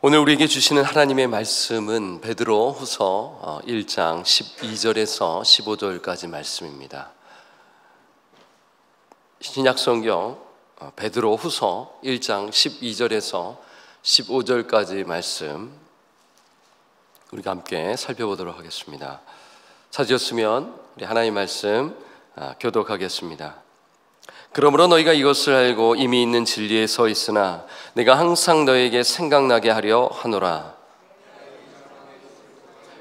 오늘 우리에게 주시는 하나님의 말씀은 베드로 후서 1장 12절에서 15절까지 말씀입니다. 신약성경 베드로 후서 1장 12절에서 15절까지 말씀 우리가 함께 살펴보도록 하겠습니다. 찾으셨으면 우리 하나님의 말씀 교독하겠습니다. 그러므로 너희가 이것을 알고 이미 있는 진리에 서 있으나 내가 항상 너희에게 생각나게 하려 하노라.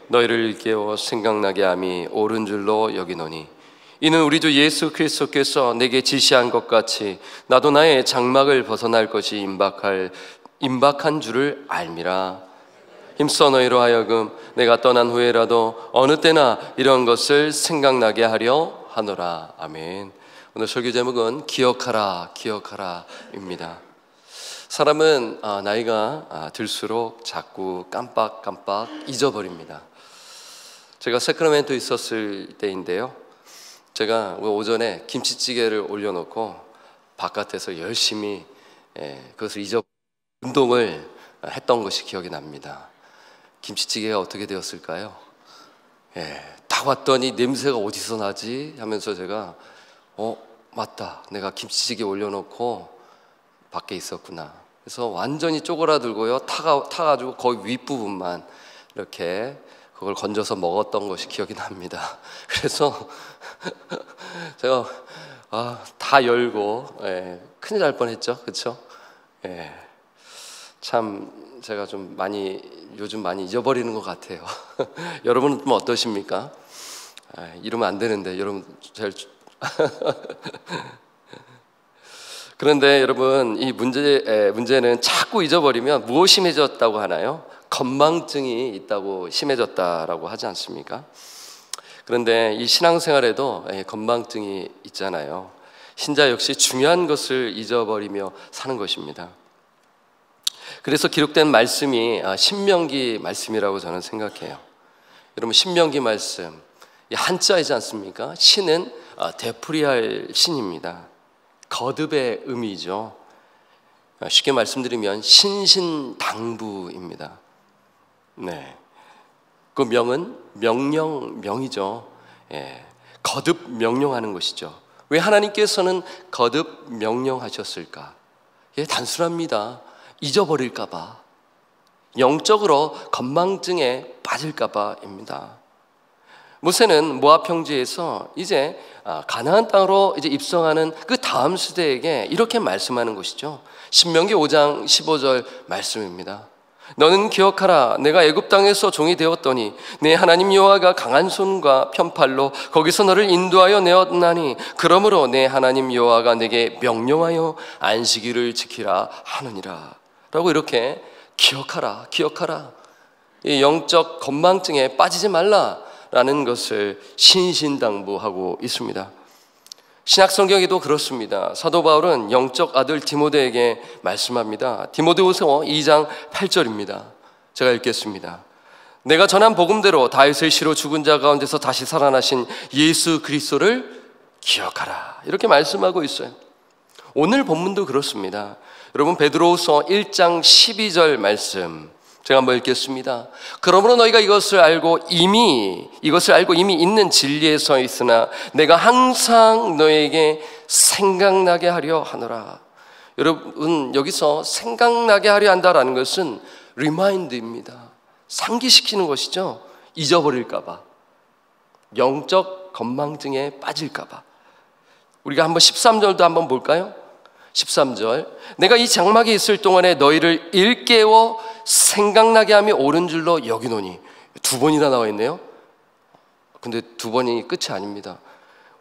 너희를 일깨워 생각나게 함이 옳은 줄로 여기노니 이는 우리 주 예수 그리스도께서 내게 지시한 것 같이 나도 나의 장막을 벗어날 것이 임박한 줄을 알미라. 힘써 너희로 하여금 내가 떠난 후에라도 어느 때나 이런 것을 생각나게 하려 하노라. 아멘. 오늘 설교 제목은 기억하라, 기억하라입니다. 사람은 나이가 들수록 자꾸 깜빡 잊어버립니다. 제가 세크라멘토 있었을 때인데요, 제가 오전에 김치찌개를 올려놓고 바깥에서 열심히 그것을 운동을 했던 것이 기억이 납니다. 김치찌개가 어떻게 되었을까요? 딱 왔더니 냄새가 어디서 나지? 하면서 제가 맞다, 내가 김치찌개 올려놓고 밖에 있었구나. 그래서 완전히 쪼그라들고요, 타가지고 거의 윗부분만 이렇게 그걸 건져서 먹었던 것이 기억이 납니다. 그래서 제가 다 열고 큰일 날 뻔했죠, 그렇죠? 참 제가 좀 요즘 많이 잊어버리는 것 같아요. 여러분은 좀 어떠십니까? 이러면 안 되는데 여러분 잘 그런데 여러분, 이 문제는 자꾸 잊어버리면 무엇이 심해졌다고 하나요? 건망증이 있다고 심해졌다라고 하지 않습니까? 그런데 이 신앙생활에도 건망증이 있잖아요. 신자 역시 중요한 것을 잊어버리며 사는 것입니다. 그래서 기록된 말씀이 신명기 말씀이라고 저는 생각해요. 여러분, 신명기 말씀 한자이지 않습니까? 신은 되풀이할 신입니다. 거듭의 의미죠. 쉽게 말씀드리면 신신당부입니다. 그 명은 명이죠. 거듭 명령하는 것이죠. 왜 하나님께서는 거듭 명령하셨을까? 단순합니다. 잊어버릴까 봐, 영적으로 건망증에 빠질까 봐입니다. 모세는 모압 평지에서 이제 가나안 땅으로 이제 입성하는 그 다음 세대에게 이렇게 말씀하는 것이죠. 신명기 5장 15절 말씀입니다. 너는 기억하라, 내가 애굽 땅에서 종이 되었더니 내 하나님 여호와가 강한 손과 편팔로 거기서 너를 인도하여 내었나니 그러므로 내 하나님 여호와가 내게 명령하여 안식일을 지키라 하느니라. 라고 이렇게 기억하라, 이 영적 건망증에 빠지지 말라라는 것을 신신당부하고 있습니다. 신약성경에도 그렇습니다. 사도 바울은 영적 아들 디모데에게 말씀합니다. 디모데후서 2장 8절입니다. 제가 읽겠습니다. 내가 전한 복음대로 다윗의 시로 죽은 자 가운데서 다시 살아나신 예수 그리스도를 기억하라. 이렇게 말씀하고 있어요. 오늘 본문도 그렇습니다. 여러분, 베드로후서 1장 12절 말씀 제가 한번 읽겠습니다. 그러므로 너희가 이것을 알고 이미 있는 진리에 서 있으나 내가 항상 너에게 생각나게 하려 하노라. 여러분, 여기서 생각나게 하려 한다라는 것은 리마인드입니다. 상기시키는 것이죠. 잊어버릴까 봐, 영적 건망증에 빠질까 봐. 우리가 한번 13절도 한번 볼까요? 13절, 내가 이 장막에 있을 동안에 너희를 일깨워 생각나게 함이 옳은 줄로 여기노니. 두 번이나 나와 있네요. 근데 두 번이 끝이 아닙니다.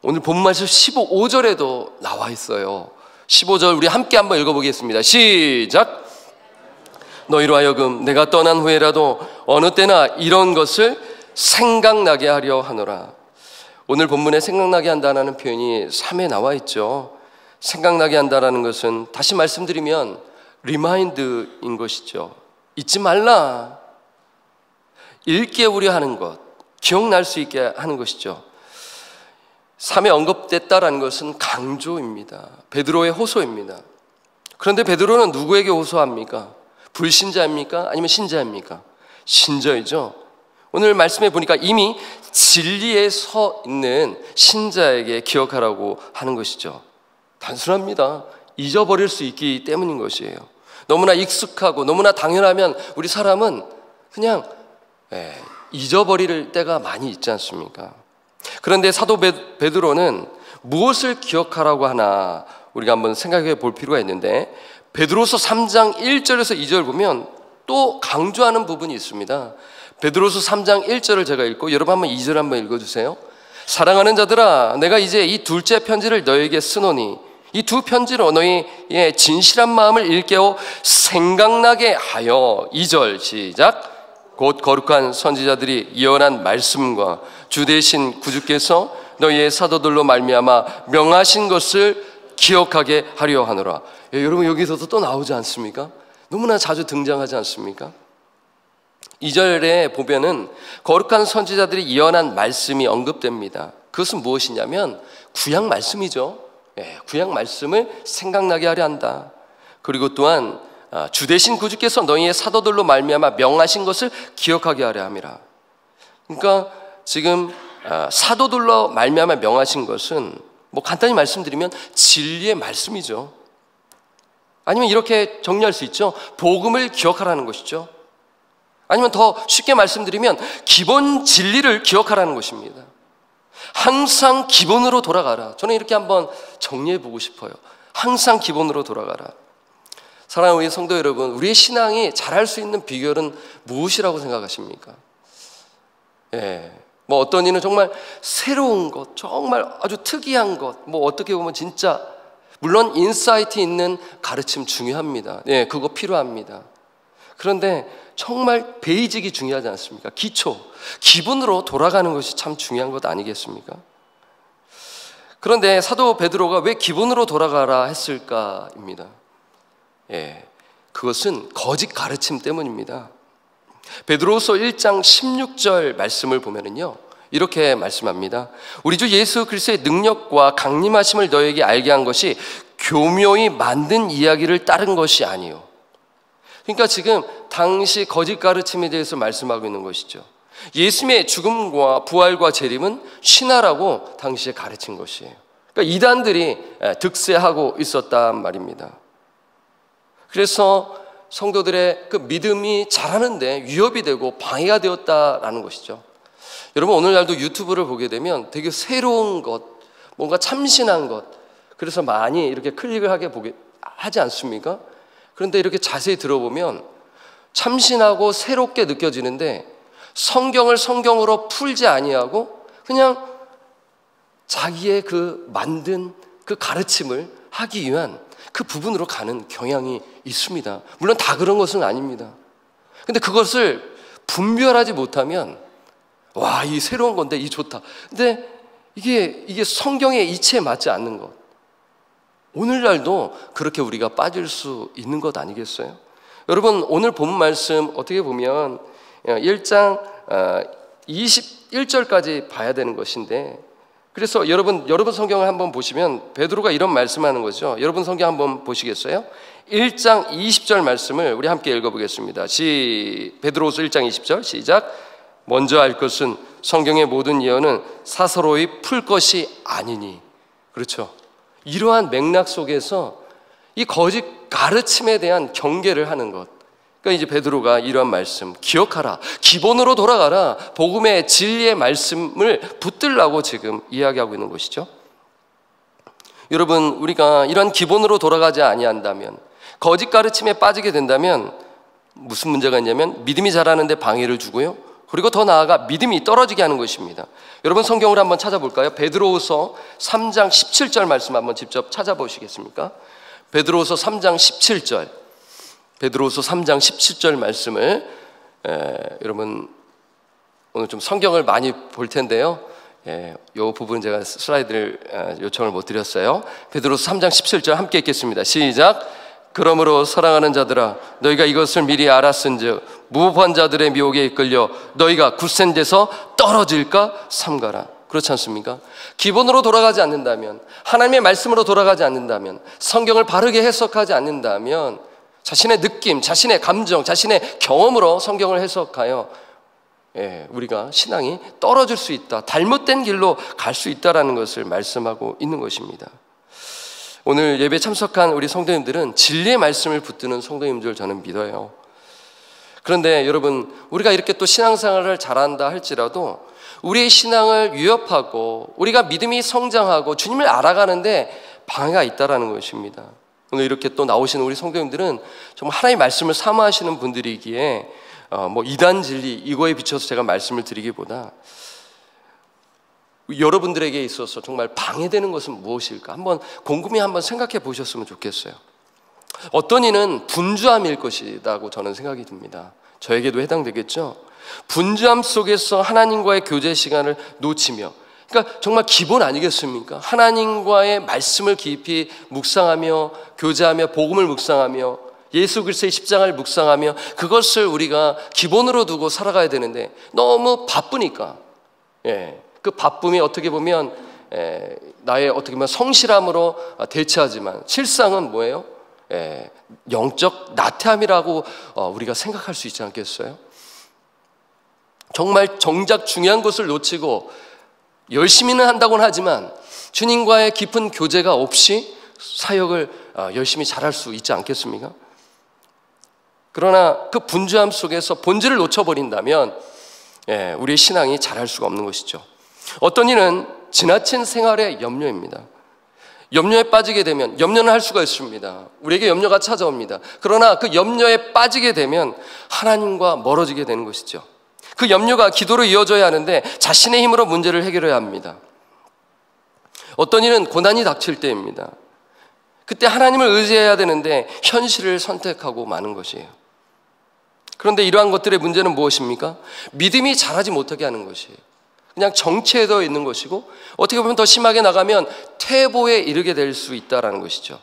오늘 본문 말씀 15절에도 나와 있어요. 15절 우리 함께 한번 읽어보겠습니다. 시작. 너희로 하여금 내가 떠난 후에라도 어느 때나 이런 것을 생각나게 하려 하노라. 오늘 본문에 생각나게 한다는 표현이 3에 나와 있죠. 생각나게 한다는 것은 다시 말씀드리면 리마인드인 것이죠. 잊지 말라, 일깨우려 하는 것, 기억날 수 있게 하는 것이죠. 3에 언급됐다라는 것은 강조입니다. 베드로의 호소입니다. 그런데 베드로는 누구에게 호소합니까? 불신자입니까? 아니면 신자입니까? 신자이죠. 오늘 말씀해 보니까 이미 진리에 서 있는 신자에게 기억하라고 하는 것이죠. 단순합니다. 잊어버릴 수 있기 때문인 것이에요. 너무나 익숙하고 너무나 당연하면 우리 사람은 그냥 잊어버릴 때가 많이 있지 않습니까? 그런데 사도 베드로는 무엇을 기억하라고 하나 우리가 한번 생각해 볼 필요가 있는데, 베드로서 3장 1절에서 2절 보면 또 강조하는 부분이 있습니다. 베드로서 3장 1절을 제가 읽고 여러분 한번 2절 한번 읽어주세요. 사랑하는 자들아, 내가 이제 이 둘째 편지를 너에게 쓰노니 이 두 편지로 너희의 진실한 마음을 일깨워 생각나게 하여. 2절 시작. 곧 거룩한 선지자들이 예언한 말씀과 주 되신 구주께서 너희의 사도들로 말미암아 명하신 것을 기억하게 하려 하노라. 여러분 여기서도 또 나오지 않습니까? 너무나 자주 등장하지 않습니까? 2절에 보면은 거룩한 선지자들이 예언한 말씀이 언급됩니다. 그것은 무엇이냐면 구약 말씀이죠. 구약 말씀을 생각나게 하려 한다. 그리고 또한 주 되신 구주께서 너희의 사도들로 말미암아 명하신 것을 기억하게 하려 함이라. 그러니까 지금 사도들로 말미암아 명하신 것은 뭐 간단히 말씀드리면 진리의 말씀이죠. 아니면 이렇게 정리할 수 있죠. 복음을 기억하라는 것이죠. 아니면 더 쉽게 말씀드리면 기본 진리를 기억하라는 것입니다. 항상 기본으로 돌아가라. 저는 이렇게 한번 정리해 보고 싶어요. 항상 기본으로 돌아가라. 사랑하는 우리 성도 여러분, 우리의 신앙이 잘할 수 있는 비결은 무엇이라고 생각하십니까? 뭐 어떤 이는 정말 새로운 것, 정말 아주 특이한 것, 뭐 어떻게 보면 진짜 물론 인사이트 있는 가르침 중요합니다. 그거 필요합니다. 그런데 정말 베이직이 중요하지 않습니까? 기초, 기본으로 돌아가는 것이 참 중요한 것 아니겠습니까? 그런데 사도 베드로가 왜 기본으로 돌아가라 했을까입니다. 그것은 거짓 가르침 때문입니다. 베드로후서 1장 16절 말씀을 보면은요, 이렇게 말씀합니다. 우리 주 예수 그리스도의 능력과 강림하심을 너에게 알게 한 것이 교묘히 만든 이야기를 따른 것이 아니요. 그러니까 지금 당시 거짓 가르침에 대해서 말씀하고 있는 것이죠. 예수님의 죽음과 부활과 재림은 신화라고 당시에 가르친 것이에요. 그러니까 이단들이 득세하고 있었단 말입니다. 그래서 성도들의 그 믿음이 자라는데 위협이 되고 방해가 되었다라는 것이죠. 여러분 오늘날도 유튜브를 보게 되면 되게 새로운 것, 뭔가 참신한 것, 그래서 많이 이렇게 클릭을 하지 않습니까? 그런데 이렇게 자세히 들어보면 참신하고 새롭게 느껴지는데 성경을 성경으로 풀지 아니하고 그냥 자기의 그 만든 그 가르침을 하기 위한 그 부분으로 가는 경향이 있습니다. 물론 다 그런 것은 아닙니다. 근데 그것을 분별하지 못하면 와, 이 새로운 건데 이 좋다. 근데 이게 성경의 이치에 맞지 않는 것. 오늘날도 그렇게 우리가 빠질 수 있는 것 아니겠어요? 여러분 오늘 본 말씀 어떻게 보면 1장 21절까지 봐야 되는 것인데, 그래서 여러분 성경을 한번 보시면 베드로가 이런 말씀하는 거죠. 여러분 성경 한번 보시겠어요? 1장 20절 말씀을 우리 함께 읽어보겠습니다. 베드로후서 1장 20절 시작. 먼저 알 것은 성경의 모든 예언은 사서로이 풀 것이 아니니. 그렇죠. 이러한 맥락 속에서 이 거짓 가르침에 대한 경계를 하는 것. 그러니까 이제 베드로가 이러한 말씀 기억하라, 기본으로 돌아가라, 복음의 진리의 말씀을 붙들라고 지금 이야기하고 있는 것이죠. 여러분 우리가 이런 기본으로 돌아가지 아니한다면, 거짓 가르침에 빠지게 된다면 무슨 문제가 있냐면 믿음이 자라는데 방해를 주고요, 그리고 더 나아가 믿음이 떨어지게 하는 것입니다. 여러분 성경을 한번 찾아볼까요? 베드로후서 3장 17절 말씀 한번 직접 찾아보시겠습니까? 베드로후서 3장 17절, 베드로후서 3장 17절 말씀을 여러분 오늘 좀 성경을 많이 볼 텐데요, 이 부분 제가 슬라이드를 요청을 못 드렸어요. 베드로후서 3장 17절 함께 읽겠습니다. 시작. 그러므로 사랑하는 자들아, 너희가 이것을 미리 알았은즉 무법한 자들의 미혹에 이끌려 너희가 굳센 데서 떨어질까 삼가라. 그렇지 않습니까? 기본으로 돌아가지 않는다면, 하나님의 말씀으로 돌아가지 않는다면, 성경을 바르게 해석하지 않는다면 자신의 느낌, 자신의 감정, 자신의 경험으로 성경을 해석하여 우리가 신앙이 떨어질 수 있다, 잘못된 길로 갈 수 있다라는 것을 말씀하고 있는 것입니다. 오늘 예배 참석한 우리 성도님들은 진리의 말씀을 붙드는 성도님 줄 저는 믿어요. 그런데 여러분, 우리가 이렇게 또 신앙생활을 잘한다 할지라도 우리의 신앙을 위협하고 우리가 믿음이 성장하고 주님을 알아가는데 방해가 있다라는 것입니다. 오늘 이렇게 또 나오시는 우리 성도님들은 정말 하나님의 말씀을 사모하시는 분들이기에 이단 진리 이거에 비춰서 제가 말씀을 드리기보다 여러분들에게 있어서 정말 방해되는 것은 무엇일까 한번 곰곰이 한번 생각해 보셨으면 좋겠어요. 어떤 이는 분주함일 것이라고 저는 생각이 듭니다. 저에게도 해당되겠죠. 분주함 속에서 하나님과의 교제 시간을 놓치며, 그러니까 정말 기본 아니겠습니까? 하나님과의 말씀을 깊이 묵상하며 교제하며 복음을 묵상하며 예수 그리스도의 십자가를 묵상하며 그것을 우리가 기본으로 두고 살아가야 되는데 너무 바쁘니까 그 바쁨이 어떻게 보면 나의 어떻게 보면 성실함으로 대체하지만 실상은 뭐예요? 영적 나태함이라고 우리가 생각할 수 있지 않겠어요? 정말 정작 중요한 것을 놓치고 열심히는 한다고는 하지만 주님과의 깊은 교제가 없이 사역을 열심히 잘할 수 있지 않겠습니까? 그러나 그 분주함 속에서 본질을 놓쳐버린다면 우리의 신앙이 잘할 수가 없는 것이죠. 어떤 이는 지나친 생활의 염려입니다. 염려에 빠지게 되면, 염려는 할 수가 있습니다. 우리에게 염려가 찾아옵니다. 그러나 그 염려에 빠지게 되면 하나님과 멀어지게 되는 것이죠. 그 염려가 기도로 이어져야 하는데 자신의 힘으로 문제를 해결해야 합니다. 어떤 이는 고난이 닥칠 때입니다. 그때 하나님을 의지해야 되는데 현실을 선택하고 마는 것이에요. 그런데 이러한 것들의 문제는 무엇입니까? 믿음이 자라지 못하게 하는 것이에요. 그냥 정체에 더 있는 것이고 어떻게 보면 더 심하게 나가면 퇴보에 이르게 될 수 있다는 것이죠.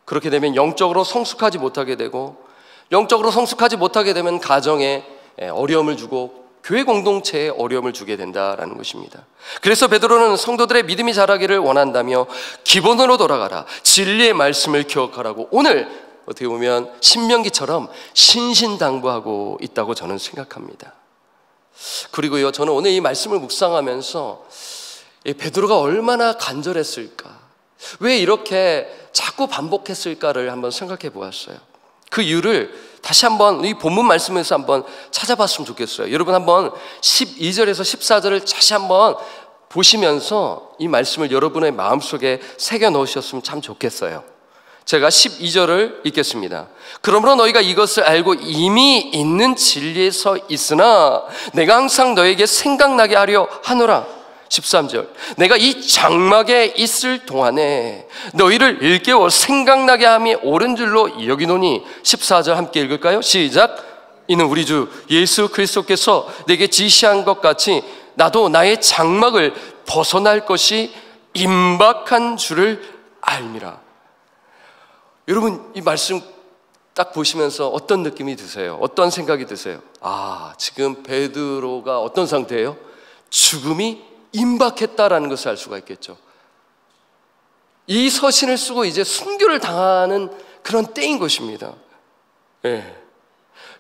그렇게 되면 영적으로 성숙하지 못하게 되고, 영적으로 성숙하지 못하게 되면 가정에 어려움을 주고 교회 공동체에 어려움을 주게 된다는 것입니다. 그래서 베드로는 성도들의 믿음이 자라기를 원한다며 기본으로 돌아가라, 진리의 말씀을 기억하라고 오늘 어떻게 보면 신명기처럼 신신당부하고 있다고 저는 생각합니다. 그리고요, 저는 오늘 이 말씀을 묵상하면서 베드로가 얼마나 간절했을까, 왜 이렇게 자꾸 반복했을까를 한번 생각해 보았어요. 그 이유를 다시 한번 이 본문 말씀에서 한번 찾아봤으면 좋겠어요. 여러분 한번 12절에서 14절을 다시 한번 보시면서 이 말씀을 여러분의 마음속에 새겨 넣으셨으면 참 좋겠어요. 제가 12절을 읽겠습니다. 그러므로 너희가 이것을 알고 이미 있는 진리에 서 있으나 내가 항상 너에게 생각나게 하려 하노라. 13절, 내가 이 장막에 있을 동안에 너희를 일깨워 생각나게 함이 옳은 줄로 여기노니. 14절 함께 읽을까요? 시작. 이는 우리 주 예수 그리스도께서 내게 지시한 것 같이 나도 나의 장막을 벗어날 것이 임박한 줄을 알미라. 여러분 이 말씀 딱 보시면서 어떤 느낌이 드세요? 어떤 생각이 드세요? 지금 베드로가 어떤 상태예요? 죽음이 임박했다라는 것을 알 수가 있겠죠. 이 서신을 쓰고 이제 순교를 당하는 그런 때인 것입니다.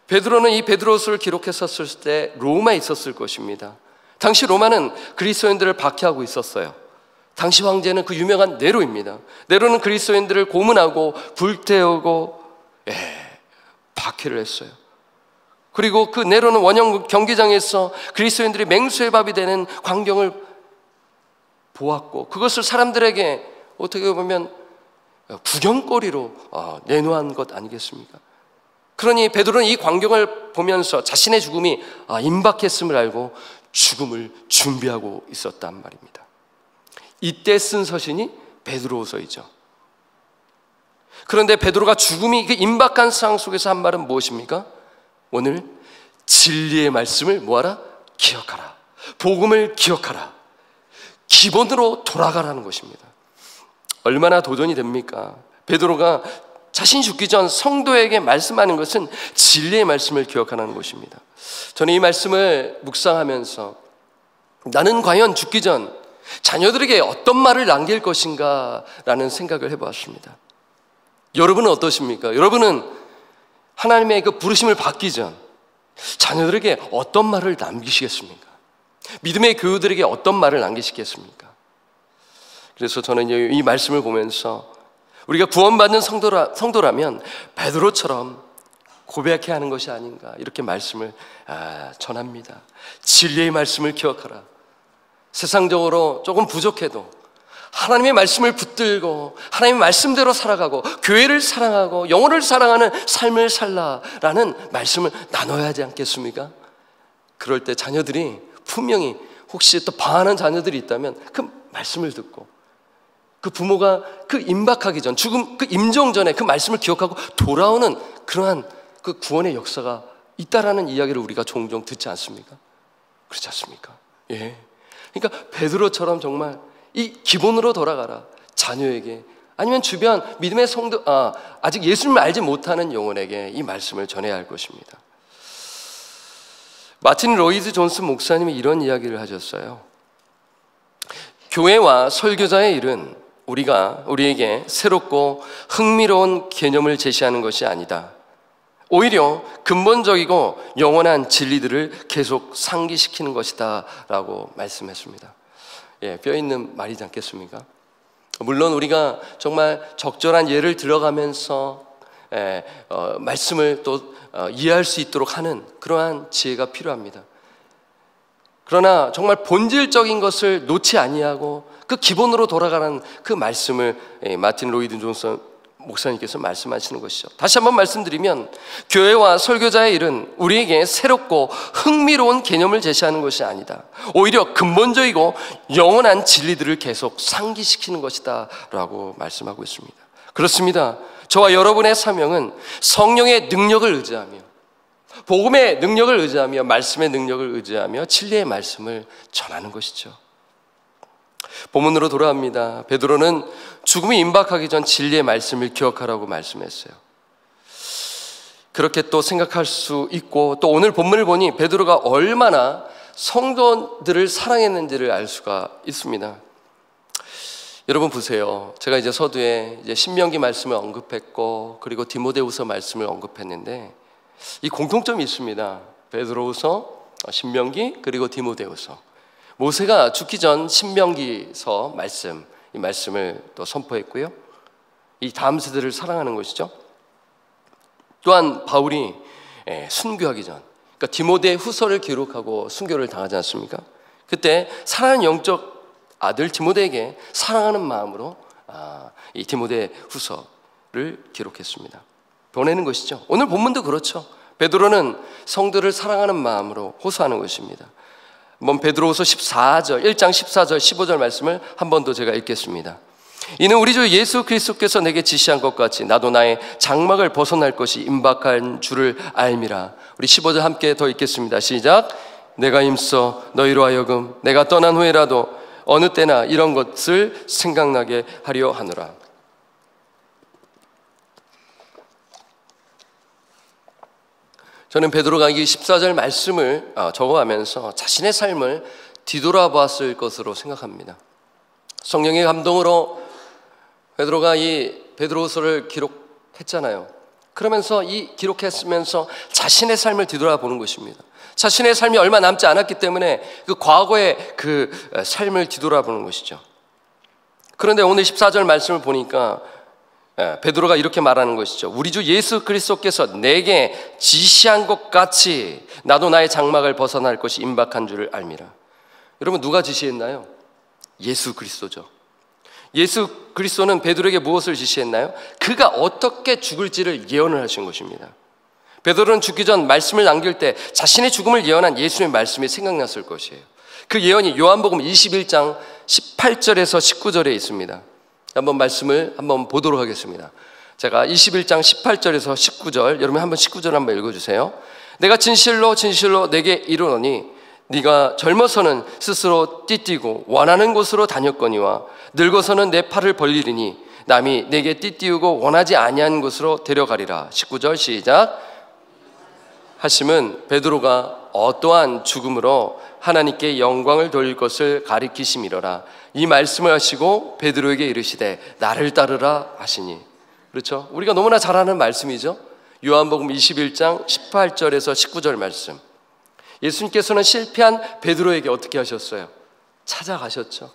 베드로는 이 베드로서를 기록했었을 때 로마에 있었을 것입니다. 당시 로마는 그리스도인들을 박해하고 있었어요. 당시 황제는 그 유명한 네로입니다. 네로는 그리스도인들을 고문하고 불태우고 박해를 했어요. 그리고 그 네로는 원형 경기장에서 그리스도인들이 맹수의 밥이 되는 광경을 보았고 그것을 사람들에게 어떻게 보면 구경거리로 내놓은 것 아니겠습니까? 그러니 베드로는 이 광경을 보면서 자신의 죽음이 임박했음을 알고 죽음을 준비하고 있었단 말입니다. 이때 쓴 서신이 베드로서이죠. 그런데 베드로가 죽음이 그 임박한 상황 속에서 한 말은 무엇입니까? 오늘 진리의 말씀을 뭐하라? 기억하라. 복음을 기억하라. 기본으로 돌아가라는 것입니다. 얼마나 도전이 됩니까? 베드로가 자신이 죽기 전 성도에게 말씀하는 것은 진리의 말씀을 기억하라는 것입니다. 저는 이 말씀을 묵상하면서 나는 과연 죽기 전 자녀들에게 어떤 말을 남길 것인가 라는 생각을 해보았습니다. 여러분은 어떠십니까? 여러분은 하나님의 그 부르심을 받기 전 자녀들에게 어떤 말을 남기시겠습니까? 믿음의 교우들에게 어떤 말을 남기시겠습니까? 그래서 저는 이 말씀을 보면서 우리가 구원받는 성도라면 베드로처럼 고백해야 하는 것이 아닌가, 이렇게 말씀을 전합니다. 진리의 말씀을 기억하라. 세상적으로 조금 부족해도 하나님의 말씀을 붙들고 하나님의 말씀대로 살아가고 교회를 사랑하고 영혼을 사랑하는 삶을 살라라는 말씀을 나눠야 하지 않겠습니까? 그럴 때 자녀들이 분명히, 혹시 또 방황하는 자녀들이 있다면 그 말씀을 듣고 그 부모가 그 임박하기 전, 죽음 그 임종 전에 그 말씀을 기억하고 돌아오는 그러한 그 구원의 역사가 있다라는 이야기를 우리가 종종 듣지 않습니까? 그렇지 않습니까? 예. 그러니까 베드로처럼 정말 이 기본으로 돌아가라. 자녀에게, 아니면 주변 믿음의 성도, 아직 예수님을 알지 못하는 영혼에게 이 말씀을 전해야 할 것입니다. 마틴 로이드 존슨 목사님이 이런 이야기를 하셨어요. 교회와 설교자의 일은 우리에게 새롭고 흥미로운 개념을 제시하는 것이 아니다. 오히려 근본적이고 영원한 진리들을 계속 상기시키는 것이다 라고 말씀했습니다. 예, 뼈있는 말이지 않겠습니까? 물론 우리가 정말 적절한 예를 들어가면서 말씀을 또 이해할 수 있도록 하는 그러한 지혜가 필요합니다. 그러나 정말 본질적인 것을 놓지 아니하고 그 기본으로 돌아가는 그 말씀을 마틴 로이드 존슨 목사님께서 말씀하시는 것이죠. 다시 한번 말씀드리면 교회와 설교자의 일은 우리에게 새롭고 흥미로운 개념을 제시하는 것이 아니다. 오히려 근본적이고 영원한 진리들을 계속 상기시키는 것이다 라고 말씀하고 있습니다. 그렇습니다. 저와 여러분의 사명은 성령의 능력을 의지하며, 복음의 능력을 의지하며, 말씀의 능력을 의지하며 진리의 말씀을 전하는 것이죠. 본문으로 돌아갑니다. 베드로는 죽음이 임박하기 전 진리의 말씀을 기억하라고 말씀했어요. 그렇게 또 생각할 수 있고, 또 오늘 본문을 보니 베드로가 얼마나 성도들을 사랑했는지를 알 수가 있습니다. 여러분 보세요. 제가 이제 서두에 신명기 말씀을 언급했고, 그리고 디모데후서 말씀을 언급했는데 이 공통점이 있습니다. 베드로후서, 신명기, 그리고 디모데후서. 모세가 죽기 전 신명기서 말씀, 이 말씀을 또 선포했고요. 이 다음 세대를 사랑하는 것이죠. 또한 바울이 순교하기 전, 그러니까 디모데 후서를 기록하고 순교를 당하지 않습니까? 그때 사랑하는 영적 아들 디모데에게 사랑하는 마음으로 이 디모데 후서를 기록했습니다. 보내는 것이죠. 오늘 본문도 그렇죠. 베드로는 성도를 사랑하는 마음으로 호소하는 것입니다. 한번 베드로후서 14절, 1장 14절, 15절 말씀을 한 번 더 제가 읽겠습니다. 이는 우리 주 예수 그리스도께서 내게 지시한 것 같이 나도 나의 장막을 벗어날 것이 임박한 줄을 알미라. 우리 15절 함께 더 읽겠습니다. 시작. 내가 힘써 너희로 하여금 내가 떠난 후에라도 어느 때나 이런 것을 생각나게 하려 하노라. 저는 베드로가 이 14절 말씀을 적어가면서 자신의 삶을 뒤돌아봤을 것으로 생각합니다. 성령의 감동으로 베드로가 이 베드로후서를 기록했잖아요. 그러면서 이 기록했으면서 자신의 삶을 뒤돌아보는 것입니다. 자신의 삶이 얼마 남지 않았기 때문에 그 과거의 그 삶을 뒤돌아보는 것이죠. 그런데 오늘 14절 말씀을 보니까 베드로가 이렇게 말하는 것이죠. 우리 주 예수 그리스도께서 내게 지시한 것 같이 나도 나의 장막을 벗어날 것이 임박한 줄을 알미라. 여러분 누가 지시했나요? 예수 그리스도죠. 예수 그리스도는 베드로에게 무엇을 지시했나요? 그가 어떻게 죽을지를 예언을 하신 것입니다. 베드로는 죽기 전 말씀을 남길 때 자신의 죽음을 예언한 예수님의 말씀이 생각났을 것이에요. 그 예언이 요한복음 21장 18절에서 19절에 있습니다. 한번 말씀을 한번 보도록 하겠습니다. 제가 21장 18절에서 19절, 여러분 한번 19절 한번 읽어주세요. 내가 진실로 진실로 내게 이르노니 네가 젊어서는 스스로 띠띠고 원하는 곳으로 다녔거니와 늙어서는 내 팔을 벌리리니 남이 내게 띠띠우고 원하지 아니한 곳으로 데려가리라. 19절 시작. 하심은 베드로가 어떠한 죽음으로 하나님께 영광을 돌릴 것을 가리키심이로라. 이 말씀을 하시고 베드로에게 이르시되 나를 따르라 하시니. 그렇죠? 우리가 너무나 잘 아는 말씀이죠. 요한복음 21장 18절에서 19절 말씀. 예수님께서는 실패한 베드로에게 어떻게 하셨어요? 찾아가셨죠.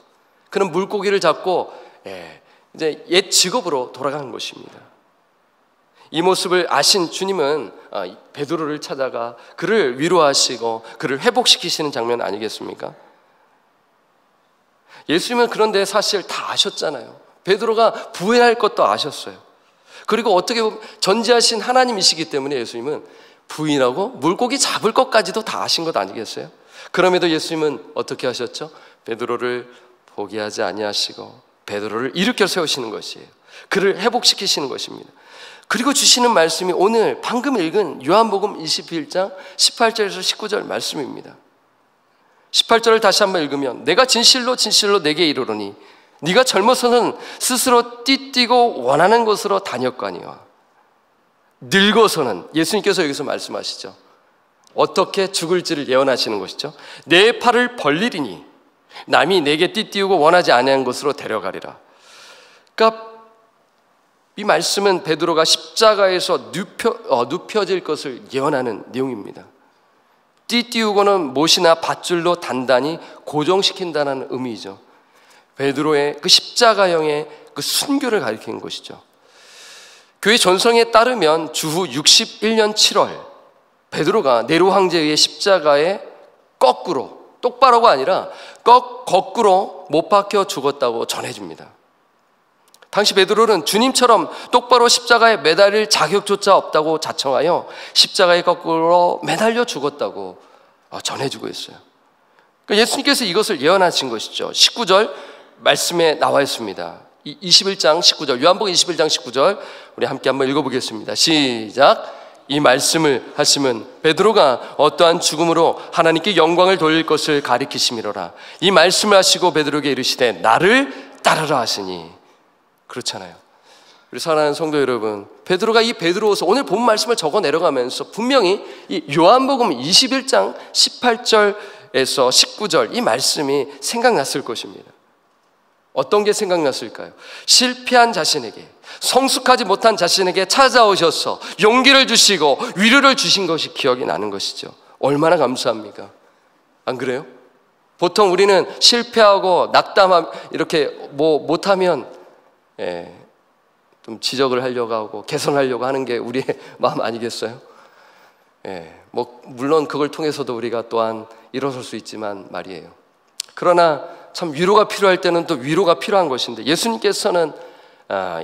그는 물고기를 잡고 이제 옛 직업으로 돌아가는 것입니다. 이 모습을 아신 주님은 베드로를 찾아가 그를 위로하시고 그를 회복시키시는 장면 아니겠습니까? 예수님은 그런데 사실 다 아셨잖아요. 베드로가 부인할 것도 아셨어요. 그리고 어떻게 보면 전지하신 하나님이시기 때문에 예수님은 부인하고 물고기 잡을 것까지도 다 아신 것 아니겠어요? 그럼에도 예수님은 어떻게 하셨죠? 베드로를 포기하지 아니하시고 베드로를 일으켜 세우시는 것이에요. 그를 회복시키시는 것입니다. 그리고 주시는 말씀이 오늘 방금 읽은 요한복음 21장 18절에서 19절 말씀입니다. 18절을 다시 한번 읽으면 내가 진실로 진실로 내게 이르노니 네가 젊어서는 스스로 띠띠고 원하는 곳으로 다녔거니와 늙어서는, 예수님께서 여기서 말씀하시죠. 어떻게 죽을지를 예언하시는 것이죠. 내 팔을 벌리리니 남이 내게 띠띠우고 원하지 아니한 곳으로 데려가리라. 그러니까 이 말씀은 베드로가 십자가에서 눕혀질 것을 예언하는 내용입니다. 띠띠우고는 못이나 밧줄로 단단히 고정시킨다는 의미죠. 베드로의 그 십자가형의 그 순교를 가리키는 것이죠. 교회 전성에 따르면 주후 61년 7월 베드로가 네로 황제에 의해 십자가에 거꾸로, 똑바로가 아니라 거꾸로 못 박혀 죽었다고 전해집니다. 당시 베드로는 주님처럼 똑바로 십자가에 매달릴 자격조차 없다고 자청하여 십자가에 거꾸로 매달려 죽었다고 전해주고 있어요. 그러니까 예수님께서 이것을 예언하신 것이죠. 19절 말씀에 나와 있습니다. 21장 19절, 요한복음 21장 19절 우리 함께 한번 읽어보겠습니다. 시작. 이 말씀을 하시면 베드로가 어떠한 죽음으로 하나님께 영광을 돌릴 것을 가리키심이로라. 이 말씀을 하시고 베드로에게 이르시되 나를 따르라 하시니. 그렇잖아요. 우리 사랑하는 성도 여러분, 베드로가 이 베드로후서 오늘 본 말씀을 적어 내려가면서 분명히 이 요한복음 21장 18절에서 19절 이 말씀이 생각났을 것입니다. 어떤 게 생각났을까요? 실패한 자신에게, 성숙하지 못한 자신에게 찾아오셔서 용기를 주시고 위로를 주신 것이 기억이 나는 것이죠. 얼마나 감사합니까? 안 그래요? 보통 우리는 실패하고 낙담하면 이렇게 못하면 좀 지적을 하려고 하고 개선하려고 하는 게 우리의 마음 아니겠어요? 물론 그걸 통해서도 우리가 또한 일어설 수 있지만 말이에요. 그러나 참 위로가 필요할 때는 또 위로가 필요한 것인데 예수님께서는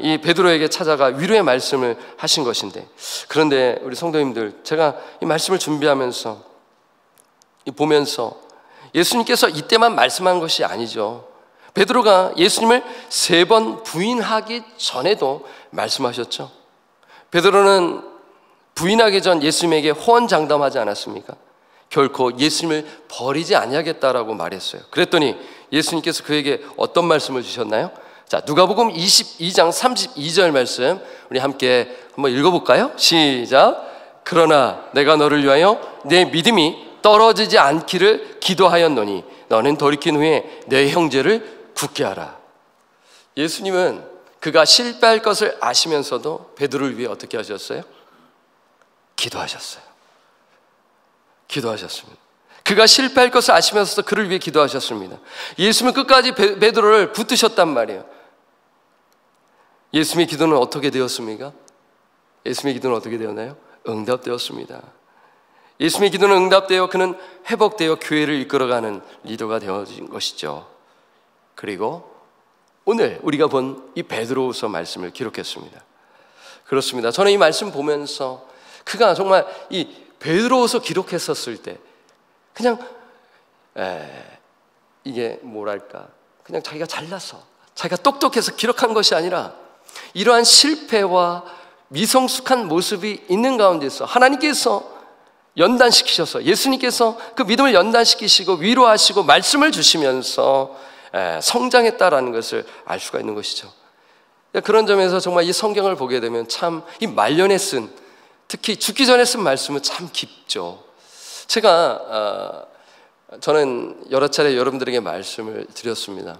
이 베드로에게 찾아가 위로의 말씀을 하신 것인데, 그런데 우리 성도님들, 제가 이 말씀을 준비하면서 보면서 예수님께서 이때만 말씀한 것이 아니죠. 베드로가 예수님을 3번 부인하기 전에도 말씀하셨죠. 베드로는 부인하기 전 예수님에게 호언장담하지 않았습니까? 결코 예수님을 버리지 아니하겠다라고 말했어요. 그랬더니 예수님께서 그에게 어떤 말씀을 주셨나요? 자, 누가복음 22장 32절 말씀 우리 함께 한번 읽어볼까요? 시작. 그러나 내가 너를 위하여 내 믿음이 떨어지지 않기를 기도하였노니 너는 돌이킨 후에 내 형제를 굳게 하라. 예수님은 그가 실패할 것을 아시면서도 베드로를 위해 어떻게 하셨어요? 기도하셨어요. 기도하셨습니다. 그가 실패할 것을 아시면서도 그를 위해 기도하셨습니다. 예수님은 끝까지 베드로를 붙드셨단 말이에요. 예수님의 기도는 어떻게 되었습니까? 예수님의 기도는 어떻게 되었나요? 응답되었습니다. 예수님의 기도는 응답되어 그는 회복되어 교회를 이끌어가는 리더가 되어진 것이죠. 그리고 오늘 우리가 본 이 베드로후서 말씀을 기록했습니다. 그렇습니다. 저는 이 말씀 보면서 그가 정말 이 베드로후서 기록했었을 때 그냥 이게 뭐랄까, 그냥 자기가 잘나서 자기가 똑똑해서 기록한 것이 아니라 이러한 실패와 미성숙한 모습이 있는 가운데서 하나님께서 연단시키셔서, 예수님께서 그 믿음을 연단시키시고 위로하시고 말씀을 주시면서 성장했다라는 것을 알 수가 있는 것이죠. 그런 점에서 정말 이 성경을 보게 되면 참 이 말년에 쓴, 특히 죽기 전에 쓴 말씀은 참 깊죠. 제가 저는 여러 차례 여러분들에게 말씀을 드렸습니다.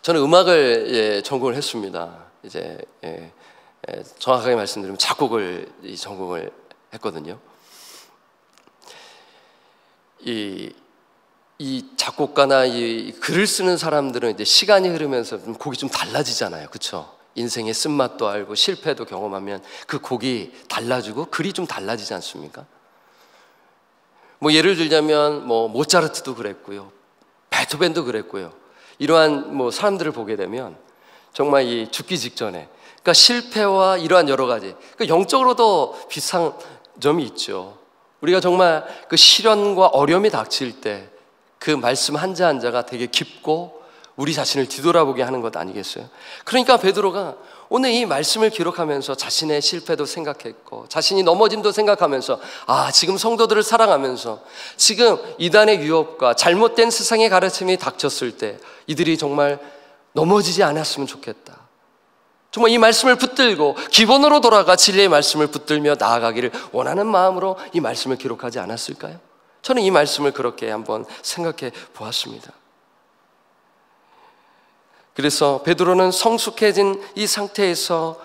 저는 음악을 전공을 했습니다. 이제 정확하게 말씀드리면 작곡을 전공을 했거든요. 이 작곡가나 이 글을 쓰는 사람들은 이제 시간이 흐르면서 곡이 좀 달라지잖아요, 그렇죠? 인생의 쓴맛도 알고 실패도 경험하면 그 곡이 달라지고 글이 좀 달라지지 않습니까? 뭐 예를 들자면 뭐 모차르트도 그랬고요, 베토벤도 그랬고요. 이러한 뭐 사람들을 보게 되면 정말 이 죽기 직전에, 그러니까 실패와 이러한 여러 가지, 그러니까 영적으로도 비슷한 점이 있죠. 우리가 정말 그 시련과 어려움이 닥칠 때 그 말씀 한자 한자가 되게 깊고 우리 자신을 뒤돌아보게 하는 것 아니겠어요? 그러니까 베드로가 오늘 이 말씀을 기록하면서 자신의 실패도 생각했고 자신이 넘어짐도 생각하면서 지금 성도들을 사랑하면서 지금 이단의 유혹과 잘못된 세상의 가르침이 닥쳤을 때 이들이 정말 넘어지지 않았으면 좋겠다. 정말 이 말씀을 붙들고 기본으로 돌아가 진리의 말씀을 붙들며 나아가기를 원하는 마음으로 이 말씀을 기록하지 않았을까요? 저는 이 말씀을 그렇게 한번 생각해 보았습니다. 그래서 베드로는 성숙해진 이 상태에서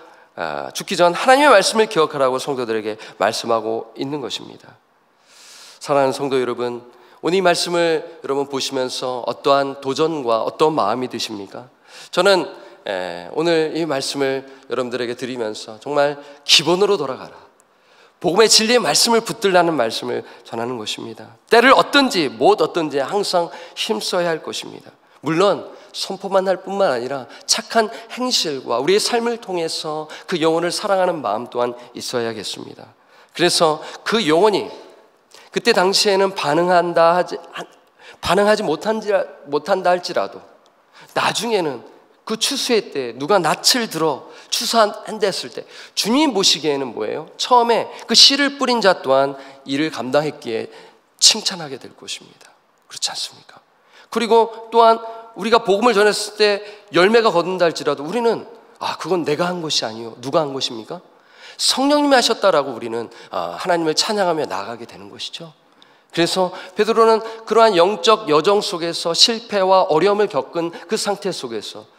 죽기 전 하나님의 말씀을 기억하라고 성도들에게 말씀하고 있는 것입니다. 사랑하는 성도 여러분, 오늘 이 말씀을 여러분 보시면서 어떠한 도전과 어떠한 마음이 드십니까? 저는 오늘 이 말씀을 여러분들에게 드리면서 정말 기본으로 돌아가라, 복음의 진리의 말씀을 붙들라는 말씀을 전하는 것입니다. 때를 어떤지 못 어떤지 항상 힘써야 할 것입니다. 물론 선포만 할 뿐만 아니라 착한 행실과 우리의 삶을 통해서 그 영혼을 사랑하는 마음 또한 있어야겠습니다. 그래서 그 영혼이 그때 당시에는 반응하지 못한다 할지라도 나중에는 그 추수의 때 누가 낯을 들어 추수한다 했을 때 주님 보시기에는 뭐예요? 처음에 그 씨를 뿌린 자 또한 이를 감당했기에 칭찬하게 될 것입니다. 그렇지 않습니까? 그리고 또한 우리가 복음을 전했을 때 열매가 거둔다 할지라도 우리는 그건 내가 한 것이 아니요, 누가 한 것입니까? 성령님이 하셨다라고 우리는 하나님을 찬양하며 나아가게 되는 것이죠. 그래서 베드로는 그러한 영적 여정 속에서 실패와 어려움을 겪은 그 상태 속에서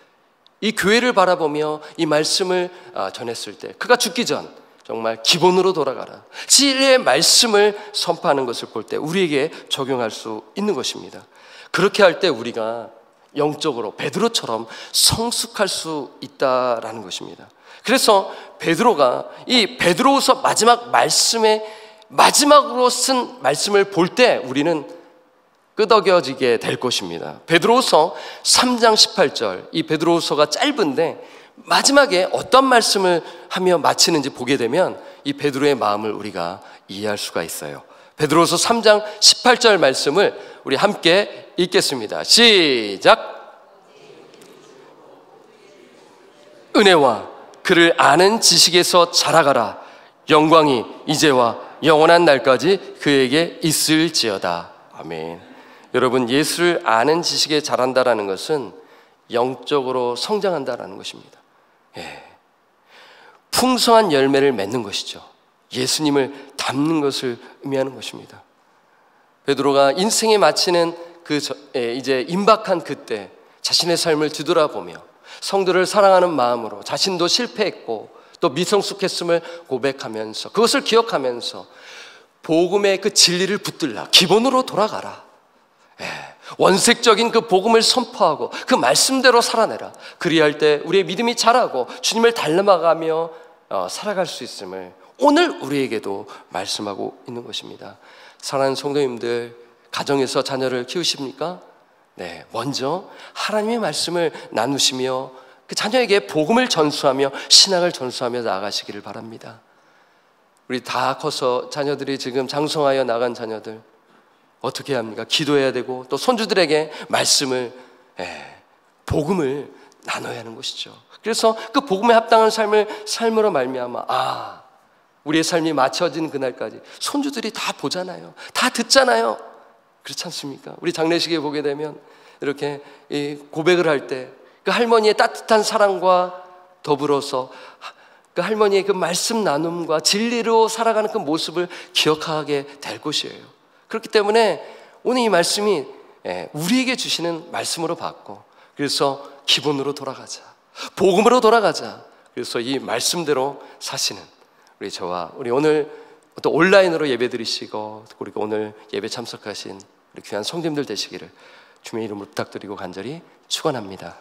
이 교회를 바라보며 이 말씀을 전했을 때 그가 죽기 전 정말 기본으로 돌아가라, 진리의 말씀을 선포하는 것을 볼 때 우리에게 적용할 수 있는 것입니다. 그렇게 할 때 우리가 영적으로 베드로처럼 성숙할 수 있다라는 것입니다. 그래서 베드로가 이 베드로후서 마지막 말씀의 마지막으로 쓴 말씀을 볼 때 우리는 끄덕여지게 될 것입니다. 베드로후서 3장 18절, 이 베드로후서가 짧은데 마지막에 어떤 말씀을 하며 마치는지 보게 되면 이 베드로의 마음을 우리가 이해할 수가 있어요. 베드로후서 3장 18절 말씀을 우리 함께 읽겠습니다. 시작! 은혜와 그를 아는 지식에서 자라가라. 영광이 이제와 영원한 날까지 그에게 있을지어다. 아멘. 여러분, 예수를 아는 지식에 자란다라는 것은 영적으로 성장한다라는 것입니다. 풍성한 열매를 맺는 것이죠. 예수님을 닮는 것을 의미하는 것입니다. 베드로가 인생에 마치는 이제 임박한 그때 자신의 삶을 뒤돌아보며 성도를 사랑하는 마음으로 자신도 실패했고 또 미성숙했음을 고백하면서 그것을 기억하면서 복음의 그 진리를 붙들라, 기본으로 돌아가라, 원색적인 그 복음을 선포하고 그 말씀대로 살아내라. 그리할 때 우리의 믿음이 자라고 주님을 닮아가며 살아갈 수 있음을 오늘 우리에게도 말씀하고 있는 것입니다. 사랑하는 성도님들, 가정에서 자녀를 키우십니까? 네, 먼저 하나님의 말씀을 나누시며 그 자녀에게 복음을 전수하며 신앙을 전수하며 나아가시기를 바랍니다. 우리 다 커서 자녀들이 지금 장성하여 나간 자녀들 어떻게 합니까? 기도해야 되고 또 손주들에게 말씀을, 복음을 나눠야 하는 것이죠. 그래서 그 복음에 합당한 삶으로 말미암아 우리의 삶이 맞춰진 그날까지 손주들이 다 보잖아요. 다 듣잖아요. 그렇지 않습니까? 우리 장례식에 보게 되면 이렇게 고백을 할 때 그 할머니의 따뜻한 사랑과 더불어서 그 할머니의 그 말씀 나눔과 진리로 살아가는 그 모습을 기억하게 될 것이에요. 그렇기 때문에 오늘 이 말씀이 우리에게 주시는 말씀으로 받고, 그래서 기본으로 돌아가자, 복음으로 돌아가자, 그래서 이 말씀대로 사시는 우리 저와 우리 오늘 또 온라인으로 예배 드리시고 그리고 오늘 예배 참석하신 우리 귀한 성도님들 되시기를 주님의 이름으로 부탁드리고 간절히 축원합니다.